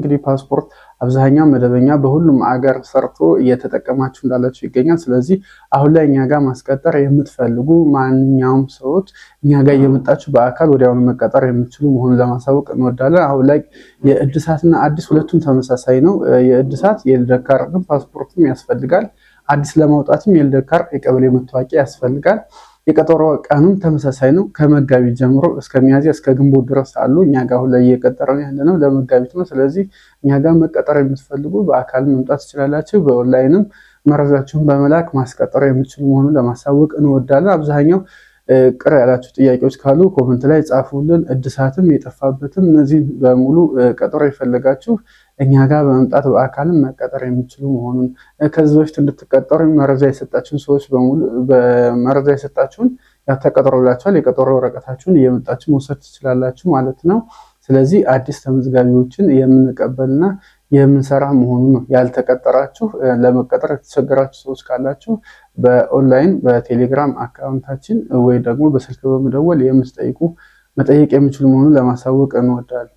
እንግዲህ ፓስፖርት አብዛኛው መደበኛ በሁሉም አገር ሰርቶ እየተጠቀማችሁ እንዳላችሁ ይገኛል። ስለዚህ አሁን ላይ እኛ ጋር ማስቀጠር የምትፈልጉ ማንኛውም ሰዎች እኛ ጋር እየመጣችሁ በአካል ወዲያውኑ መቀጠር የምትችሉ መሆኑን ለማሳወቅ እንወዳለን። አሁን ላይ የእድሳትና አዲስ ሁለቱም ተመሳሳይ ነው። የእድሳት የልደት ካርድም ፓስፖርትም ያስፈልጋል። አዲስ ለማውጣትም የልደት ካርድ የቀበሌ መታወቂያ ያስፈልጋል። የቀጠሮ ቀኑም ተመሳሳይ ነው። ከመጋቢት ጀምሮ እስከ ሚያዝያ እስከ ግንቦት ድረስ አሉ። እኛ ጋር አሁን ላይ እየቀጠረን ያለነው ለመጋቢት ነው። ስለዚህ እኛ ጋር መቀጠር የምትፈልጉ በአካል መምጣት ትችላላችሁ። በኦንላይንም መረጃችሁን በመላክ ማስቀጠር የምትችሉ መሆኑን ለማሳወቅ እንወዳለን። አብዛኛው ቅር ያላችሁ ጥያቄዎች ካሉ ኮመንት ላይ ጻፉልን። እድሳትም የጠፋበትም እነዚህ በሙሉ ቀጠሮ የፈለጋችሁ እኛ ጋር በመምጣት በአካልም መቀጠር የሚችሉ መሆኑን ከዚህ በፊት እንድትቀጠሩ መረጃ የሰጣችሁን ሰዎች በሙሉ በመረጃ የሰጣችሁን ተቀጥሮላችኋል። የቀጠሮ ወረቀታችሁን እየመጣችሁ መውሰድ ትችላላችሁ ማለት ነው። ስለዚህ አዲስ ተመዝጋቢዎችን የምንቀበልና የምንሰራ መሆኑን ነው። ያልተቀጠራችሁ ለመቀጠር የተቸገራችሁ ሰዎች ካላችሁ በኦንላይን በቴሌግራም አካውንታችን ወይ ደግሞ በስልክ በመደወል መጠየቅ የሚችሉ መሆኑን ለማሳወቅ እንወዳለን።